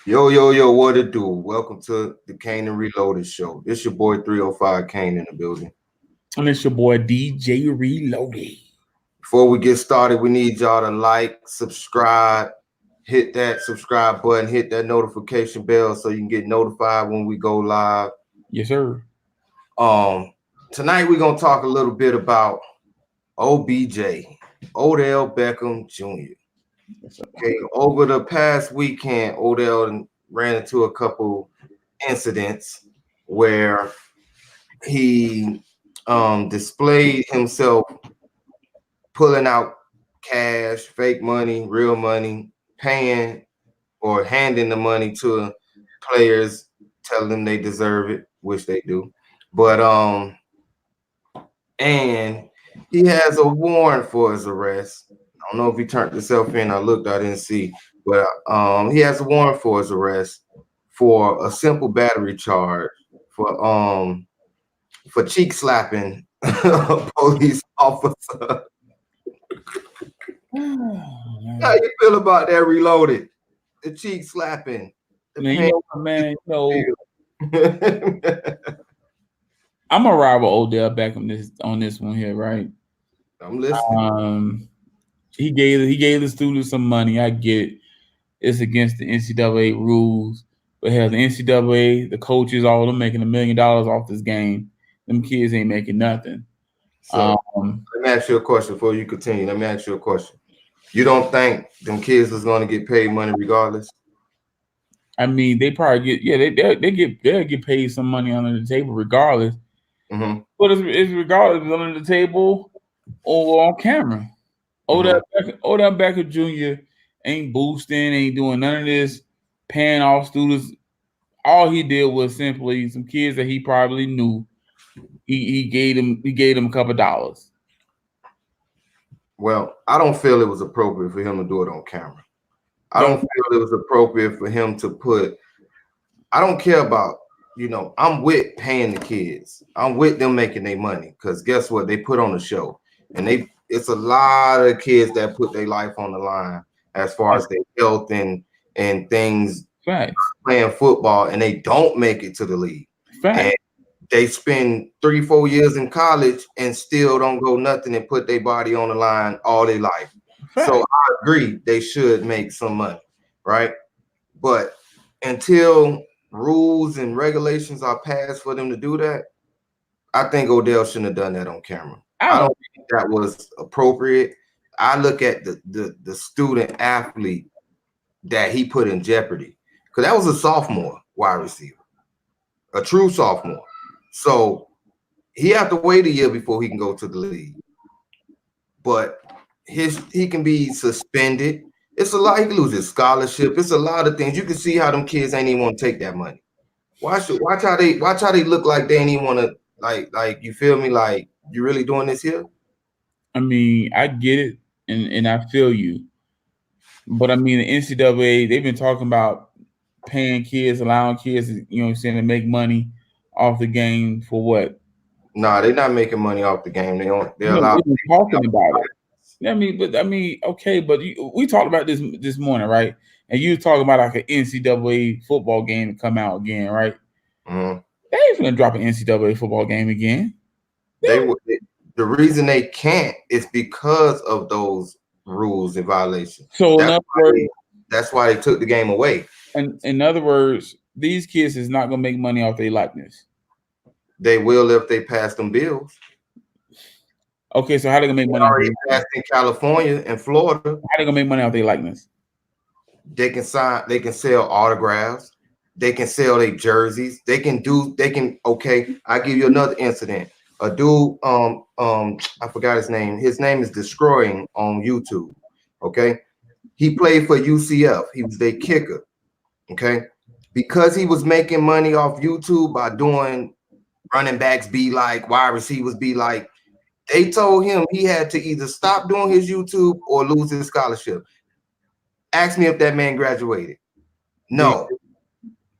Yo, what it do? Welcome to the Kane and Reloaded show. It's your boy 305 Kane in the building. And it's your boy DJ Reloaded. Before we get started, we need y'all to like, subscribe, hit that subscribe button, hit that notification bell so you can get notified when we go live. Yes, sir. Tonight we're gonna talk a little bit about OBJ, Odell Beckham Jr. Okay, over the past weekend, Odell ran into a couple incidents where he displayed himself pulling out cash, fake money, real money, paying or handing the money to players, telling them they deserve it, which they do. But and he has a warrant for his arrest. I don't know if he turned himself in. I looked, I didn't see, but he has a warrant for his arrest for a simple battery charge for cheek slapping a police officer. How you feel about that? Reloaded, the cheek slapping. Man, I'm gonna ride with Odell back on this one here, right? I'm listening. He gave the students some money. I get it. It's against the NCAA rules, but hell, the NCAA, the coaches, all of them making $1 million off this game. Them kids ain't making nothing. So let me ask you a question before you continue. Let me ask you a question. You don't think them kids is going to get paid money regardless? I mean, they probably they'll get paid some money under the table regardless. Mm-hmm. But it's regardless under the table or on camera. Odell Beckham Jr. ain't boosting, ain't doing none of this, paying off students. All he did was simply some kids that he probably knew. He gave them a couple of dollars. Well, I don't feel it was appropriate for him to do it on camera. I don't feel it was appropriate for him to put. I don't care about, I'm with paying the kids. I'm with them making their money because guess what? They put on a show, and it's a lot of kids that put their life on the line as far as their health and things. Facts. Playing football, and they don't make it to the league. Facts. And they spend 3-4 years in college and still don't go nothing and put their body on the line all their life. Facts. So I agree they should make some money, right? But until rules and regulations are passed for them to do that, I think Odell shouldn't have done that on camera. I don't think that was appropriate. I look at the student athlete that he put in jeopardy, because that was a sophomore wide receiver, a true sophomore. So he had to wait a year before he can go to the league. But he can be suspended. It's a lot. He can lose his scholarship. It's a lot of things. You can see how them kids ain't even want to take that money. Watch how they look like they ain't even want to, like you feel me? Like, you really doing this here? I mean, I get it, and I feel you. But I mean, the NCAA, they've been talking about paying kids, allowing kids, to make money off the game for what? Nah, they're not making money off the game. They're allowed. They've been talking about it. Okay, but we talked about this morning, right? And you were talking about like an NCAA football game to come out again, right? Mm-hmm. They ain't gonna drop an NCAA football game again. The reason they can't is because of those rules and violations. So that's why they took the game away. And in other words, these kids is not gonna make money off their likeness. They will if they pass them bills. Okay, so how they gonna make money? Already passed in California and Florida. How they gonna make money off their likeness? They can sell autographs. They can sell their jerseys. Okay, I'll give you another incident. A dude, I forgot his name. His name is Destroying on YouTube. Okay. He played for UCF. He was their kicker. Okay. Because he was making money off YouTube by doing running backs be like, wide receivers be like, they told him he had to either stop doing his YouTube or lose his scholarship. Ask me if that man graduated. No.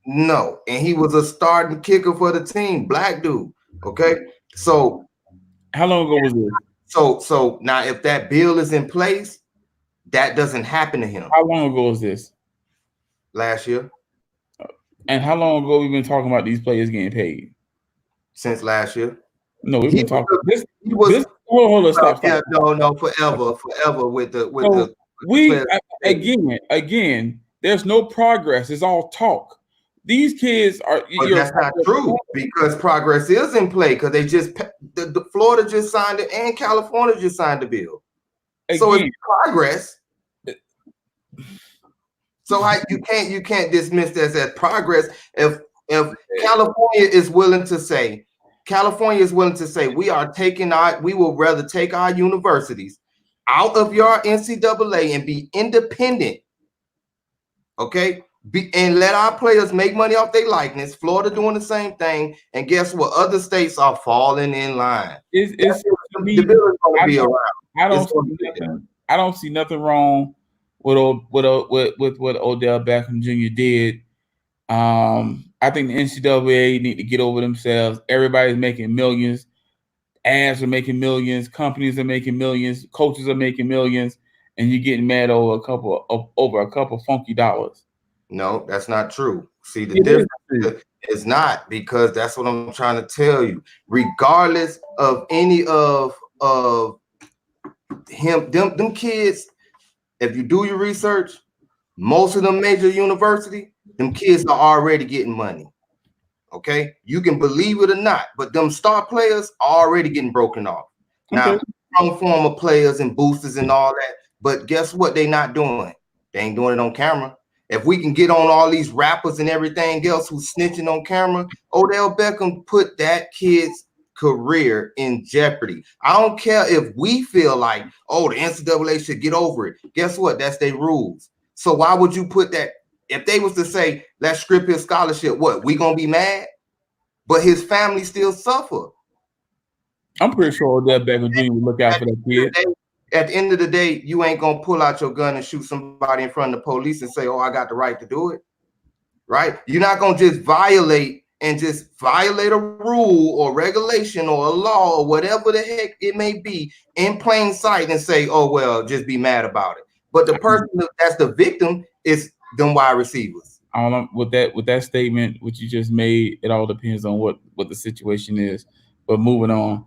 And he was a starting kicker for the team, black dude. Okay. So how long ago was this? So now if that bill is in place, that doesn't happen to him. How long ago was this? last year. And how long ago we been talking about these players getting paid? Since last year. No, we've He been talking was, this. he was This hold on, stop. yeah, no, forever with So the we players. again, there's no progress. It's all talk. These kids are But you're that's not true because progress is in play because they just the Florida just signed it and California just signed the bill. So it's again. progress. So you can't dismiss this as progress if California is willing to say we will rather take our universities out of your NCAA and be independent. Okay. And let our players make money off their likeness. Florida doing the same thing. And guess what? Other states are falling in line. The bill is going to be around. I don't see nothing wrong with what Odell Beckham Jr. did. I think the NCAA need to get over themselves. Everybody's making millions. Ads are making millions. Companies are making millions. Coaches are making millions. And you're getting mad over a couple funky dollars. No, that's not true. See, the difference is not because that's what I'm trying to tell you. Regardless of any of them kids, if you do your research, most of them major university, them kids are already getting money. Okay, you can believe it or not, but them star players are already getting broken off. Now, some former players and boosters and all that, but guess what? They not doing. They ain't doing it on camera. If we can get on all these rappers and everything else who's snitching on camera, Odell Beckham put that kid's career in jeopardy. I don't care if we feel like, oh, the NCAA should get over it. Guess what? That's their rules. So why would you put that? If they was to say, let's strip his scholarship, what? We gonna be mad? But his family still suffer. I'm pretty sure Odell Beckham Jr. would look out for that kid. At the end of the day, you ain't gonna pull out your gun and shoot somebody in front of the police and say, "Oh, I got the right to do it." Right? You're not gonna just violate a rule or regulation or a law or whatever the heck it may be in plain sight and say, "Oh well, just be mad about it." But the person that's the victim is them wide receivers. With that statement, which you just made, it all depends on what the situation is. But moving on.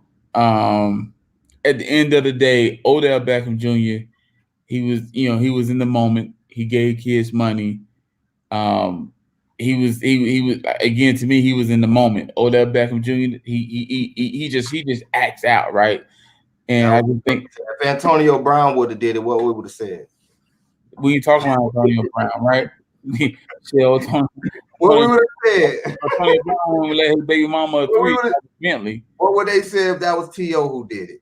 At the end of the day, Odell Beckham Jr. He was in the moment. He gave kids money. He was again, to me, he was in the moment. Odell Beckham Jr. He just acts out, right? And I just think if Antonio Brown would have did it, what we would have said. We ain't talking about Antonio Brown, right? What we would have said. Antonio Brown let his baby mama Bentley. What would they say if that was T.O. who did it?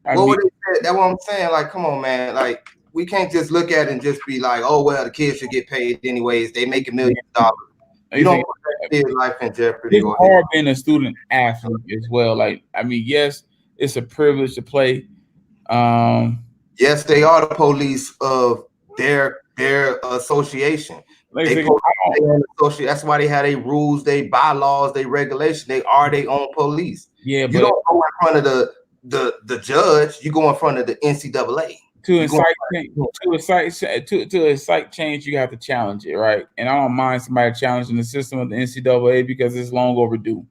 What would they say? That's what I'm saying. Like, come on, man. Like, we can't just look at it and just be like, oh, well, the kids should get paid anyways. They make $1 million. You don't put that kid's life in jeopardy. It's hard being a student athlete as well. Like, I mean, yes, it's a privilege to play. Yes, they are the police of their association. That's why they have their rules, their bylaws, their regulation. They are their own police. Yeah, you don't go in front of the judge. You go in front of the NCAA. To incite change, you have to challenge it, right? And I don't mind somebody challenging the system of the NCAA because it's long overdue.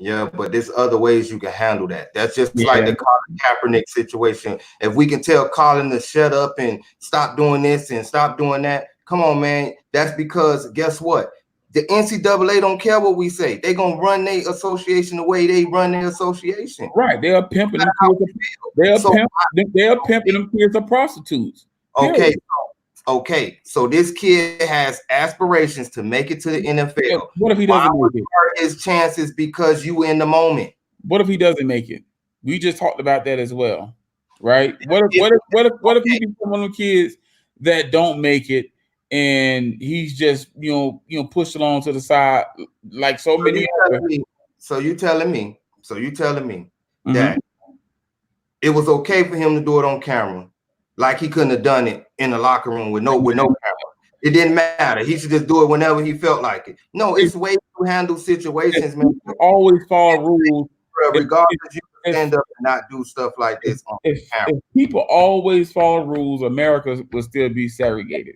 Yeah, but there's other ways you can handle that. That's just like the Colin Kaepernick situation. If we can tell Colin to shut up and stop doing this and stop doing that, come on, man. That's because guess what? The NCAA don't care what we say. They're going to run their association the way they run their association. Right. They are pimping them kids. They are pimping them kids are prostitutes. Okay. Okay, so this kid has aspirations to make it to the NFL. What if he doesn't make it? His chances because you in the moment. What if he doesn't make it? We just talked about that as well, right? What if he becomes one of the kids that don't make it, and he's just pushed along to the side like so many? So you telling me that it was okay for him to do it on camera? Like he couldn't have done it in the locker room with no camera. It didn't matter. He should just do it whenever he felt like it. No, it's ways to handle situations, man. Always follow rules. Regardless, you can stand up and not do stuff like this on camera. If people always follow rules, America will still be segregated.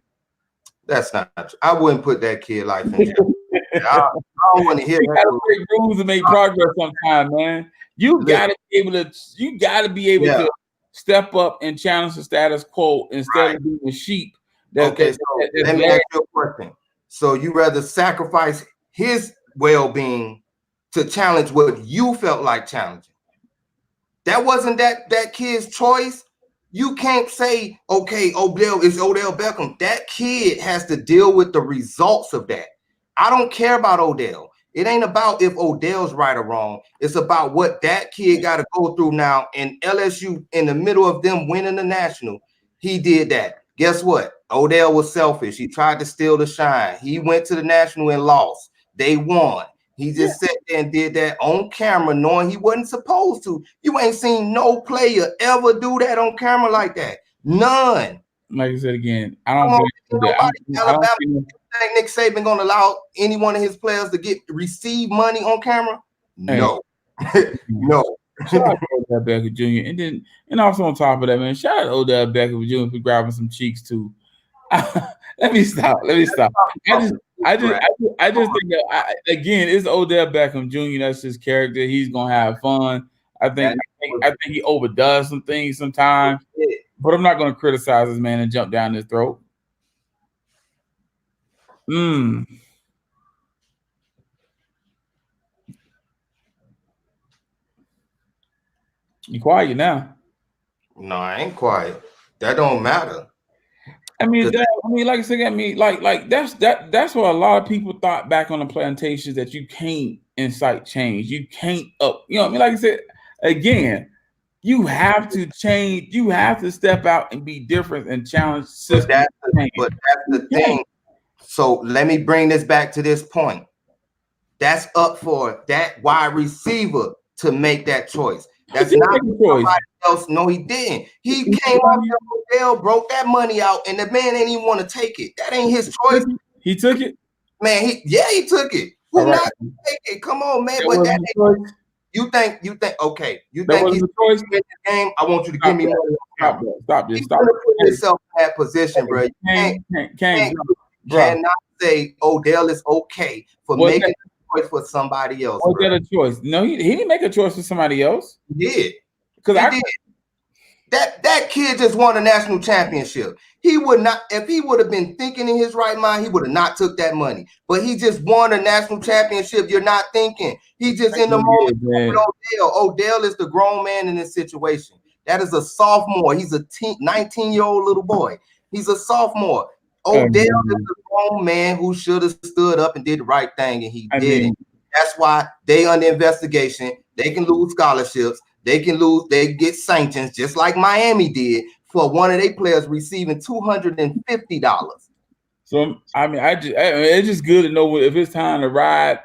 That's not true. I wouldn't put that kid life in jeopardy. I don't want to hear You gotta that. break rules and make progress sometime, man. You Listen, gotta be able to. You gotta be able yeah, to step up and challenge the status quo instead right. of being a sheep. That, Okay, that, so that's let me led. ask you a question. So you rather sacrifice his well-being to challenge what you felt like challenging? That wasn't that kid's choice. You can't say, okay, Odell is Odell Beckham. That kid has to deal with the results of that. I don't care about Odell. It ain't about if Odell's right or wrong. It's about what that kid got to go through now. And LSU, in the middle of them winning the national, he did that. Guess what? Odell was selfish. He tried to steal the shine. He went to the national and lost. They won. He Yeah. just sat there and did that on camera, knowing he wasn't supposed to. You ain't seen no player ever do that on camera like that. None. Like I said again, I Come don't on, blame that. nobody. I don't Alabama, feel. think Nick Saban gonna allow any one of his players to receive money on camera? Hey, No, no. shout out to Odell Beckham Jr. And also on top of that, man, shout out to Odell Beckham Jr. for grabbing some cheeks too. Let me stop. I just think that again, it's Odell Beckham Jr. That's his character. He's gonna have fun. I think he overdoes some things sometimes, but I'm not gonna criticize this man and jump down his throat. Mm. You quiet now. No, I ain't quiet. That don't matter. Like I said, that's what a lot of people thought back on the plantations that you can't incite change. You can't up. You know what I mean? Like I said, again, you have to change. You have to step out and be different and challenge But systems. that's the Yeah. thing. So let me bring this back to this point. That's up for that wide receiver to make that choice. He That's did not make a choice. somebody else. No, he didn't. He He came up to Odell, broke that money out, and the man ain't even want to take it. That ain't his choice. He took it. Man, he took it. All Who right. not take it? Come on, man. That But wasn't a choice. you think, okay, you That think he's wasn't a choice. in this game? I want you to Stop give me that. money. Stop that. Stop this. He's Stop. gonna put Hey, himself in that position, bro. You Came, bro. cannot say Odell is okay for Was making that a choice for somebody else, was bro. that a choice? No, he didn't make a choice for somebody else. He did. Because He did. That kid just won a national championship. He would not, if he would have been thinking in his right mind, he would have not took that money. But he just won a national championship. You're not thinking. He just in the moment with Odell. Odell is the grown man in this situation. That is a sophomore. He's a 19-year-old little boy. He's a sophomore. Odell is the grown man who should have stood up and did the right thing, and he didn't. That's why they under investigation. They can lose scholarships. They get sanctions, just like Miami did for one of their players receiving $250. So it's just good to know if it's time to ride.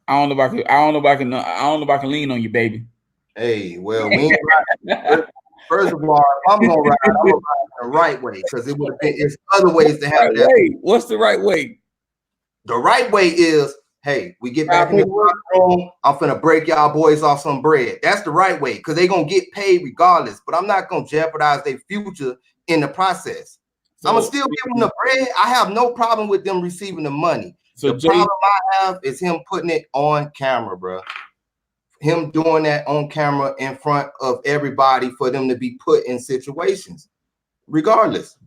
I don't know if I can lean on you, baby. Hey, well, we ain't first of all, if I'm gonna ride, I'm gonna ride the right way, because it would have been it's other ways to have that. What's the right way? The right way is, hey, we get back in the room. I'm finna break y'all boys off some bread. That's the right way, because they're gonna get paid regardless. But I'm not gonna jeopardize their future in the process. I'm gonna still give them the bread. I have no problem with them receiving the money. So the problem I have is him putting it on camera, bro. Him doing that on camera in front of everybody for them to be put in situations, regardless.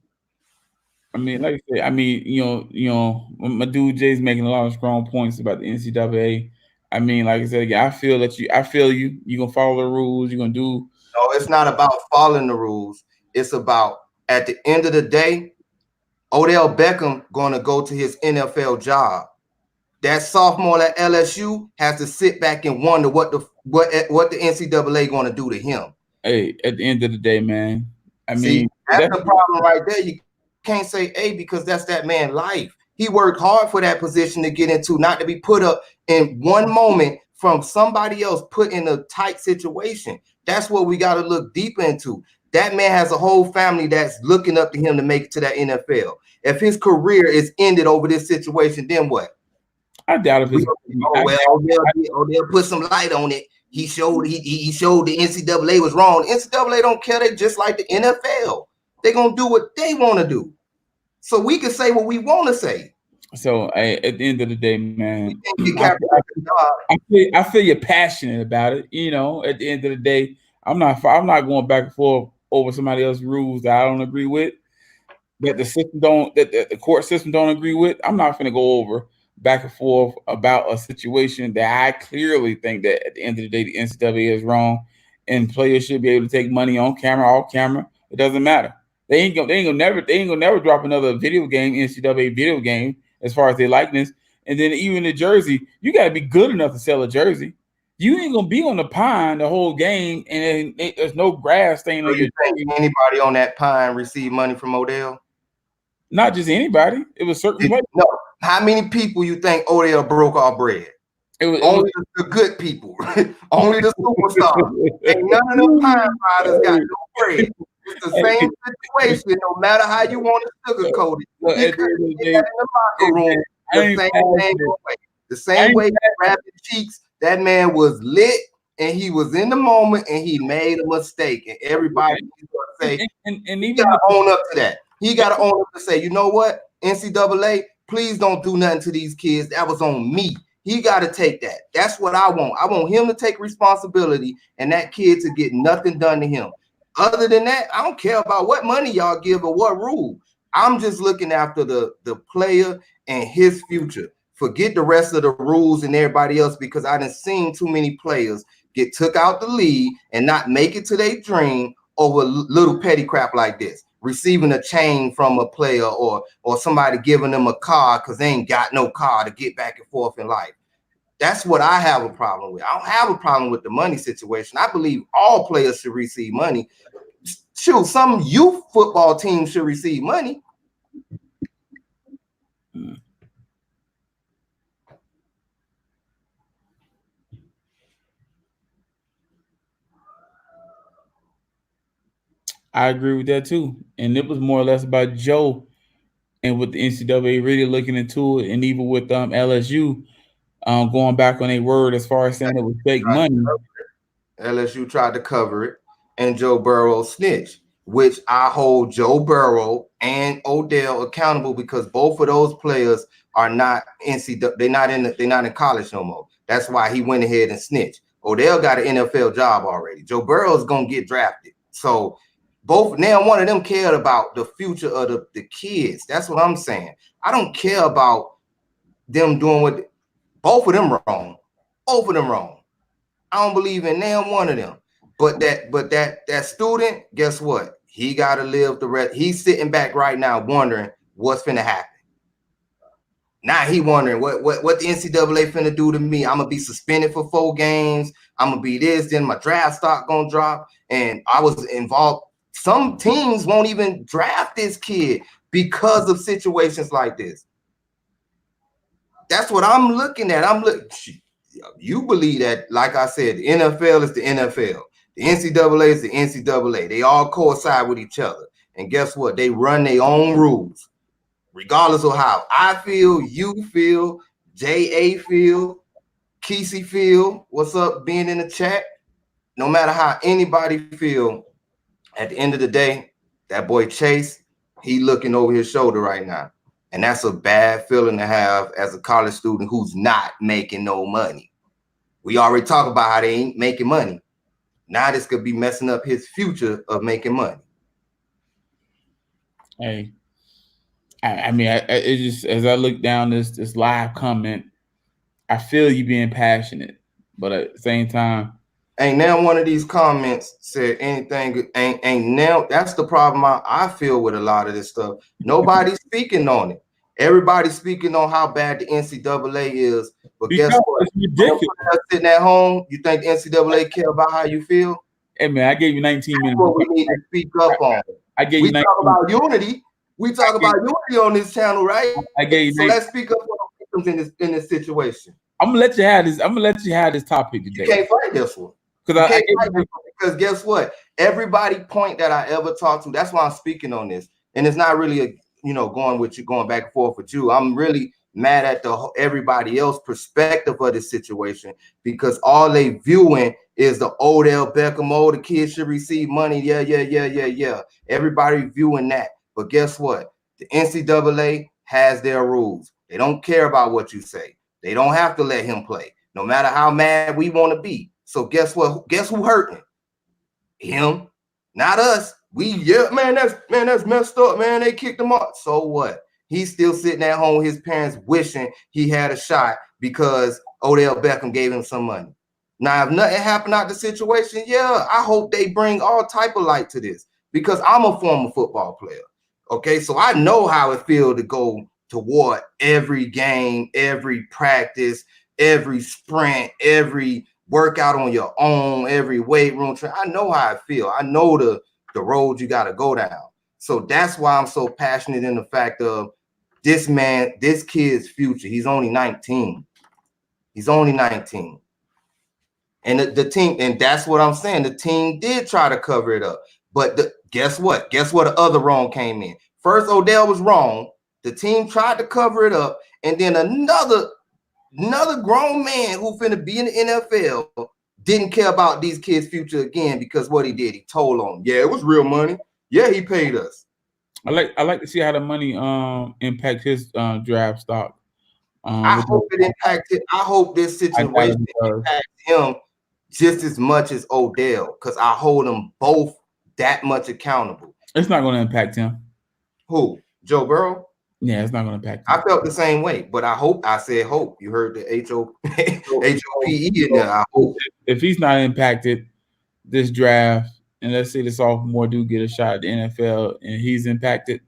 I mean, like I said, my dude Jay's making a lot of strong points about the NCAA. I mean, like I said again, I feel you. You're gonna follow the rules. You're gonna do. No, it's not about following the rules. It's about, at the end of the day, Odell Beckham gonna go to his NFL job. That sophomore at LSU has to sit back and wonder what the NCAA gonna do to him. Hey, at the end of the day, man. I mean, that's the problem right there. You can't say, hey, because that's that man's life. He worked hard for that position to get into, not to be put up in one moment from somebody else put in a tight situation. That's what we got to look deeper into. That man has a whole family that's looking up to him to make it to that NFL. If his career is ended over this situation, then what? I doubt if it's. Odell put some light on it. He showed the NCAA was wrong. The NCAA don't care. They just like the NFL. They're gonna do what they want to do. So we can say what we want to say. So at the end of the day, man, We think get Kaepernick a job. I feel you're passionate about it. You know, at the end of the day, I'm not going back and forth over somebody else's rules that I don't agree with, that the system don't, that the court system don't agree with. I'm not going to go over back and forth about a situation that I clearly think that at the end of the day the NCAA is wrong, and players should be able to take money on camera, off camera. It doesn't matter. They ain't gonna never drop another video game, NCAA video game, as far as their likeness. And then even the jersey, you got to be good enough to sell a jersey. You ain't gonna be on the pine the whole game, and there's no grass staying So on your you think jersey. anybody on that pine received money from Odell? Not just anybody. It was certain players. No. How many people you think Odell broke our bread? Only the good people. Only the superstars. Ain't none of them pine riders got no bread. It's the same situation, no matter how you want to sugarcoat it. Well, He at the couldn't end of the get day, that in the locker room I the ain't same passionate. way. The same way he grabbed the cheeks, that man was lit and he was in the moment and he made a mistake. And everybody is going to say, and he even got to own up to that. He got to own up to say, you know what, NCAA, please don't do nothing to these kids. That was on me. He got to take that. That's what I want. I want him to take responsibility and that kid to get nothing done to him. Other than that, I don't care about what money y'all give or what rule. I'm just looking after the player and his future. Forget the rest of the rules and everybody else, because I done seen too many players get took out the league and not make it to their dream over little petty crap like this. Receiving a chain from a player or somebody giving them a car because they ain't got no car to get back and forth in life. That's what I have a problem with. I don't have a problem with the money situation. I believe all players should receive money. Shoot, some youth football teams should receive money. I agree with that too. And it was more or less about Joe and with the NCAA really looking into it, and even with LSU going back on a word as far as saying it was fake money. LSU tried to cover it, and Joe Burrow snitched, which I hold Joe Burrow and Odell accountable, because both of those players are not NCAA. They're not in college no more. That's why he went ahead and snitched. Odell got an NFL job already. Joe Burrow is gonna get drafted. So both now one of them cared about the future of the kids. That's what I'm saying. I don't care about them doing what both of them wrong. Both of them wrong. I don't believe in damn one of them. But that student, guess what? He got to live the rest. He's sitting back right now wondering what's finna happen. Now he wondering what the NCAA finna do to me. I'm gonna be suspended for 4 games. I'm gonna be this. Then my draft stock gonna drop. And I was involved. Some teams won't even draft this kid because of situations like this. That's what I'm looking at. You believe that, like I said, the NFL is the NFL. The NCAA is the NCAA. They all coincide with each other. And guess what? They run their own rules, regardless of how I feel, you feel, J.A. feel, Kesey feel. What's up, being in the chat? No matter how anybody feel, at the end of the day, that boy Chase, he looking over his shoulder right now. And that's a bad feeling to have as a college student who's not making no money. We already talked about how they ain't making money. Now this could be messing up his future of making money. Hey, I mean, it just, as I look down this live comment, I feel you being passionate, but at the same time, ain't now one of these comments said anything. Ain't now. That's the problem I feel with a lot of this stuff. Nobody's speaking on it. Everybody's speaking on how bad the NCAA is. But guess what? It's ridiculous. Sitting at home, you think the NCAA care about how you feel? Hey man, I gave you 19 minutes. That's what we need to speak up on. I gave you 19 talk about unity. We talk about unity on this channel, right? I gave you. So let's speak up on victims in this situation. I'm gonna let you have this. I'm gonna let you have this topic today. You can't fight this one. Because guess what? Everybody point that I ever talked to, that's why I'm speaking on this. And it's not really going back and forth with you. I'm really mad at everybody else perspective of this situation, because all they viewing is the Odell Beckham, the kids should receive money. Yeah. Everybody viewing that. But guess what? The NCAA has their rules. They don't care about what you say. They don't have to let him play, no matter how mad we want to be. So guess what? Guess who hurting? Him, not us. That's messed up, man. They kicked him off. So what? He's still sitting at home with his parents wishing he had a shot because Odell Beckham gave him some money. Now, if nothing happened out the situation, yeah, I hope they bring all type of light to this because I'm a former football player. Okay, so I know how it feels to go toward every game, every practice, every sprint, every workout on your own, every weight room. I know how I feel. I know the road you got to go down. So that's why I'm so passionate in the fact of this kid's future. He's only 19. He's only 19. And the team, and that's what I'm saying. The team did try to cover it up. But guess what? Guess what? The other wrong came in. First, Odell was wrong. The team tried to cover it up. And then another grown man who finna be in the NFL didn't care about these kids' future again because what he did, he told on them. Yeah, it was real money. Yeah, he paid us. I like to see how the money impact his draft stock. I hope it impacted. I hope this situation impacts him just as much as Odell, because I hold them both that much accountable. It's not going to impact him. Who? Joe Burrow? Yeah, it's not going to impact him. I felt the same way, but I hope. I said hope. You heard the H-O-P-E in there. I hope. If he's not impacted this draft, and let's say the sophomore do get a shot at the NFL, and he's impacted,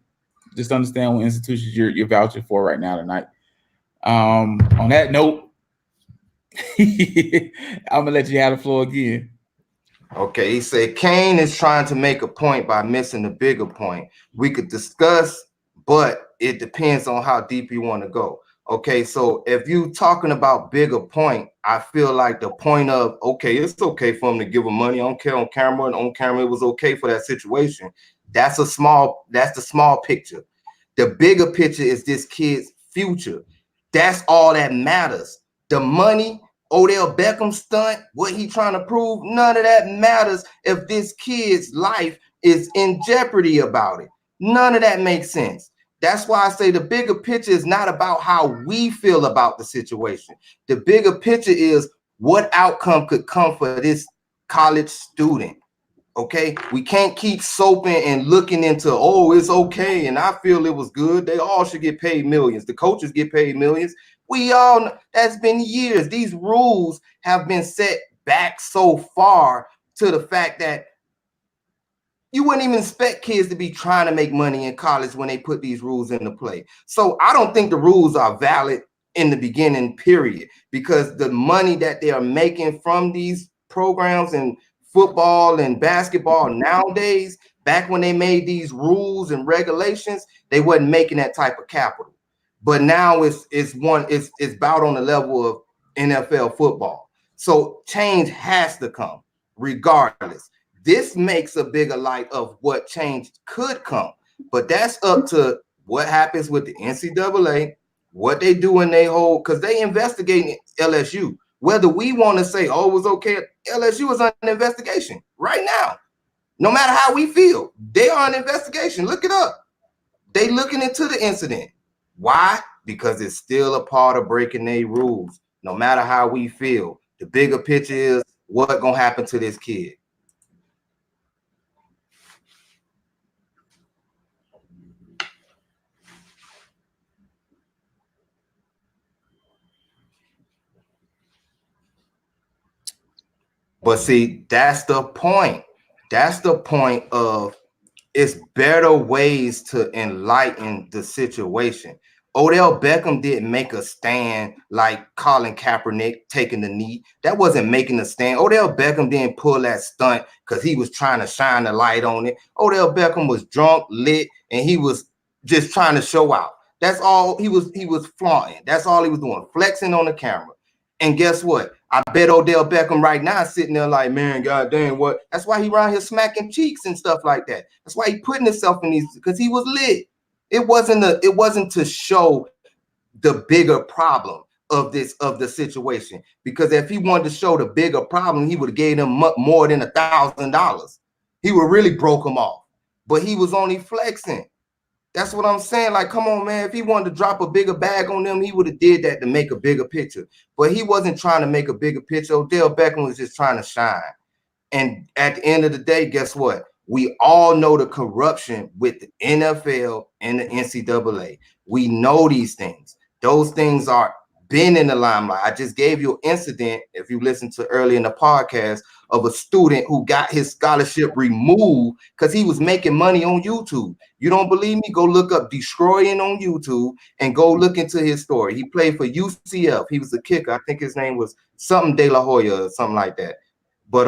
just understand what institutions you're vouching for right now tonight. On that note, I'm gonna let you have the floor again. Okay, he said Kane is trying to make a point by missing the bigger point. We could discuss, but it depends on how deep you want to go. Okay, so if you talking about bigger point, I feel like the point of, okay, it's okay for him to give him money. I don't care on camera, and on camera it was okay for that situation. That's the small picture. The bigger picture is this kid's future. That's all that matters. The money, Odell Beckham stunt, what he trying to prove, none of that matters if this kid's life is in jeopardy about it. None of that makes sense. That's why I say the bigger picture is not about how we feel about the situation. The bigger picture is what outcome could come for this college student. Okay, we can't keep soaping and looking into, oh, it's okay, and I feel it was good. They all should get paid millions. The coaches get paid millions. We all know that's been years. These rules have been set back so far to the fact that you wouldn't even expect kids to be trying to make money in college when they put these rules into play. So I don't think the rules are valid in the beginning, period, because the money that they are making from these programs and football and basketball nowadays, back when they made these rules and regulations, they wasn't making that type of capital. But now it's about on the level of NFL football. So change has to come regardless. This makes a bigger light of what change could come, but that's up to what happens with the NCAA, what they do in they whole, because they investigating LSU. Whether we want to say, oh, it was okay, LSU is under investigation right now. No matter how we feel, they are on investigation. Look it up. They looking into the incident. Why? Because it's still a part of breaking their rules. No matter how we feel, the bigger picture is what gonna happen to this kid. But see, that's the point. That's the point of it's better ways to enlighten the situation. Odell Beckham didn't make a stand like Colin Kaepernick taking the knee. That wasn't making a stand. Odell Beckham didn't pull that stunt because he was trying to shine the light on it. Odell Beckham was drunk, lit, and he was just trying to show out. That's all he was flaunting. That's all he was doing, flexing on the camera. And guess what? I bet Odell Beckham right now is sitting there like, man, goddamn, what? That's why he around here smacking cheeks and stuff like that. That's why he putting himself in these, because he was lit. It wasn't to show the bigger problem of the situation. Because if he wanted to show the bigger problem, he would have gave them more than $1,000. He would really broke him off. But he was only flexing. That's what I'm saying. Like, come on, man. If he wanted to drop a bigger bag on them, he would have did that to make a bigger picture. But he wasn't trying to make a bigger picture. Odell Beckham was just trying to shine. And at the end of the day, guess what? We all know the corruption with the NFL and the NCAA. We know these things. Those things are been in the limelight. I just gave you an incident, if you listened to early in the podcast, of a student who got his scholarship removed because he was making money on YouTube. You don't believe me? Go look up Destroying on YouTube and go look into his story. He played for UCF. He was a kicker. I think his name was something De La Hoya or something like that. But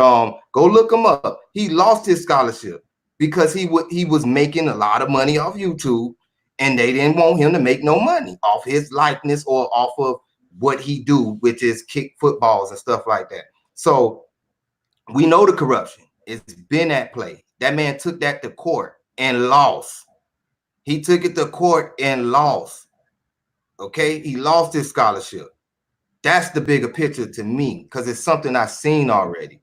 go look him up. He lost his scholarship because he was making a lot of money off YouTube, and they didn't want him to make no money off his likeness or off of what he do, which is kick footballs and stuff like that. So we know the corruption. It's been at play. That man took that to court and lost. He took it to court and lost. Okay, he lost his scholarship. That's the bigger picture to me because it's something I've seen already.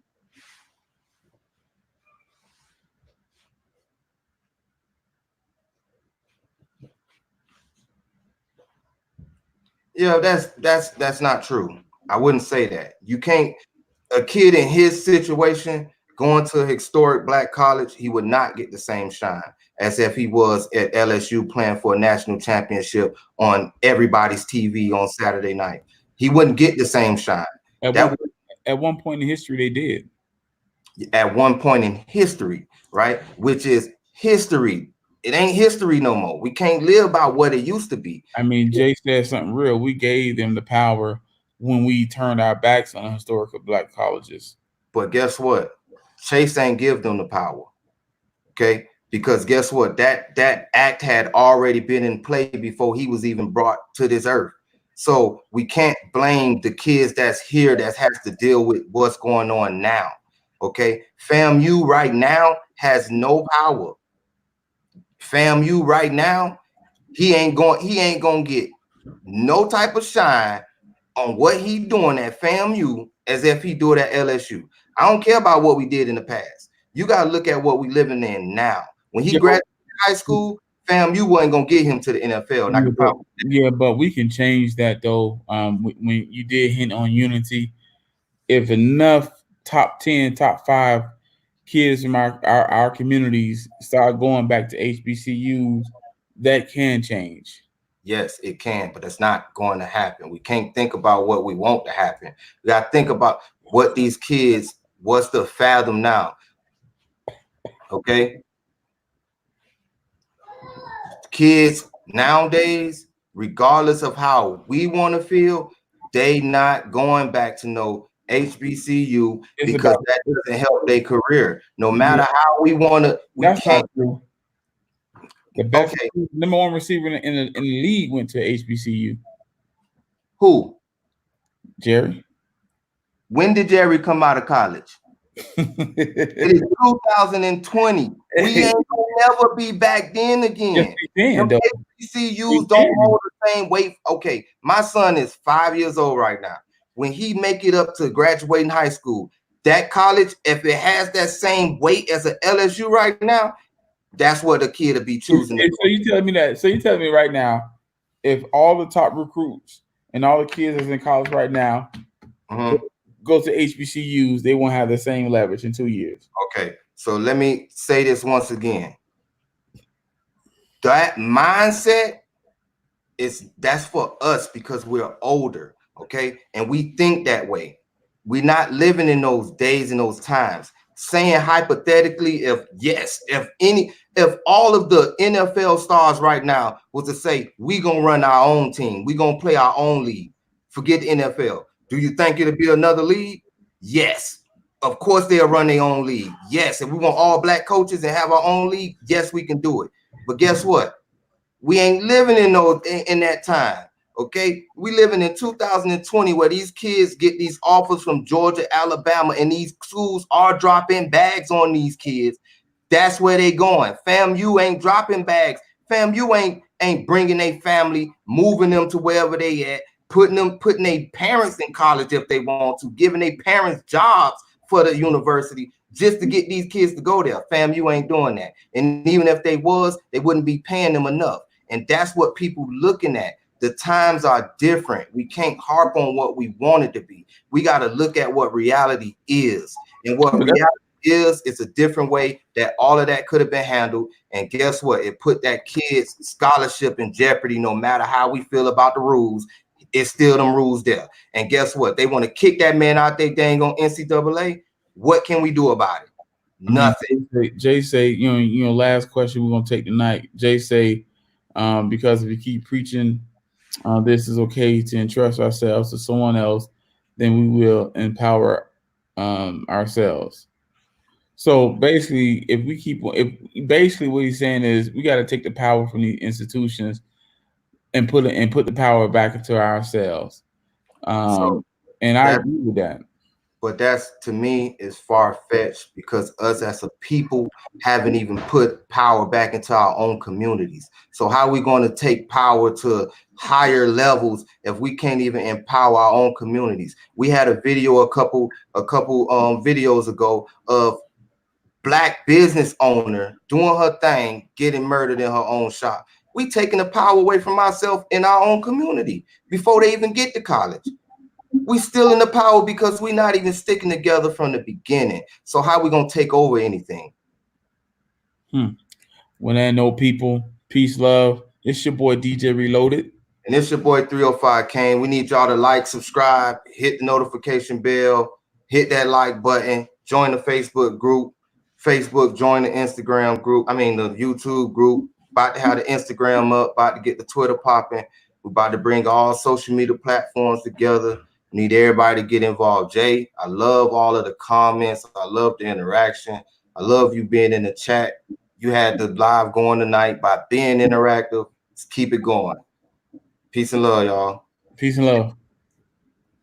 Yeah, that's not true. I wouldn't say that. You can't. A kid in his situation going to a historic black college, he would not get the same shine as if he was at LSU playing for a national championship on everybody's TV on Saturday night. He wouldn't get the same shine. At That one point in history, they did. At one point in history, right? Which is history. It ain't history no more. We can't live by what it used to be. I mean, Jay said something real. We gave them the power when we turned our backs on historical black colleges. But guess what? Chase ain't give them the power. Okay? Because guess what? That act had already been in play before he was even brought to this earth. So we can't blame the kids that's here that has to deal with what's going on now. Okay? FAMU right now has no power. FAMU right now, he ain't gonna get no type of shine on what he doing at FAMU as if he do it at LSU. I don't care about what we did in the past. You gotta look at what we living in now. When he graduated high school, FAMU wasn't gonna get him to the NFL. And I can probably but we can change that though. When you did hint on unity, if enough top 10, top 5 kids from our communities start going back to HBCUs, that can change. yes, it can, but it's not going to happen. We can't think about what we want to happen. We got to think about what these kids, what's the fathom now. Okay. Kids nowadays, regardless of how we want to feel, they not going back to no HBCU because that doesn't help their career. No matter how we want to, we can't. The best number 1 receiver in the league went to HBCU. Who? Jerry. When did Jerry come out of college? It is 2020. We ain't gonna never be back then again. HBCUs don't hold the same weight. Okay, my son is 5 years old right now. When he make it up to graduating high school, that college, if it has that same weight as an LSU right now, that's what the kid will be choosing. So you telling me that? So you telling me right now, if all the top recruits and all the kids that's in college right now go to HBCUs, they won't have the same leverage in 2 years. Okay, so let me say this once again. That mindset that's for us because we're older, okay? And we think that way. We're not living in those days and those times. Saying hypothetically, if all of the NFL stars right now was to say, we gonna run our own team, we gonna play our own league, forget the NFL. Do you think it'll be another league? Yes. Of course they'll run their own league. Yes. If we want all black coaches and have our own league, yes, we can do it. But guess what? We ain't living in that time. Okay, we living in 2020 where these kids get these offers from Georgia, Alabama, and these schools are dropping bags on these kids. That's where they going. FAMU ain't dropping bags. FAMU ain't bringing a family, moving them to wherever they at, putting their parents in college if they want to, giving their parents jobs for the university just to get these kids to go there. Fam, you ain't doing that. And even if they was, they wouldn't be paying them enough. And that's what people looking at. The times are different. We can't harp on what we want it to be. We got to look at what reality is. And what reality is, it's a different way that all of that could have been handled. And guess what? It put that kid's scholarship in jeopardy. No matter how we feel about the rules, it's still them rules there. And guess what? They want to kick that man out there dang on NCAA. What can we do about it? Nothing. I mean, Jay say, last question we're gonna take tonight. Jay say, because if we keep preaching, this is okay to entrust ourselves to someone else, then we will empower ourselves. So basically, if basically what he's saying is we got to take the power from the institutions and put the power back into ourselves. So And I that, agree with that. but that's to me is far fetched because us as a people haven't even put power back into our own communities. So how are we going to take power to higher levels if we can't even empower our own communities? We had a video a couple videos ago of Black business owner doing her thing, getting murdered in her own shop. We taking the power away from ourselves in our own community before they even get to college. We still in the power because we're not even sticking together from the beginning. So how we gonna take over anything? When there no people, peace, love. It's your boy DJ Reloaded. And it's your boy 305 Kane. We need y'all to like, subscribe, hit the notification bell, hit that like button, join the Facebook group. Facebook, join the Instagram group. I mean, the YouTube group. About to have the Instagram up, about to get the Twitter popping. We're about to bring all social media platforms together. Need everybody to get involved. Jay, I love all of the comments. I love the interaction. I love you being in the chat. You had the live going tonight by being interactive. Let's keep it going. Peace and love, y'all. Peace and love.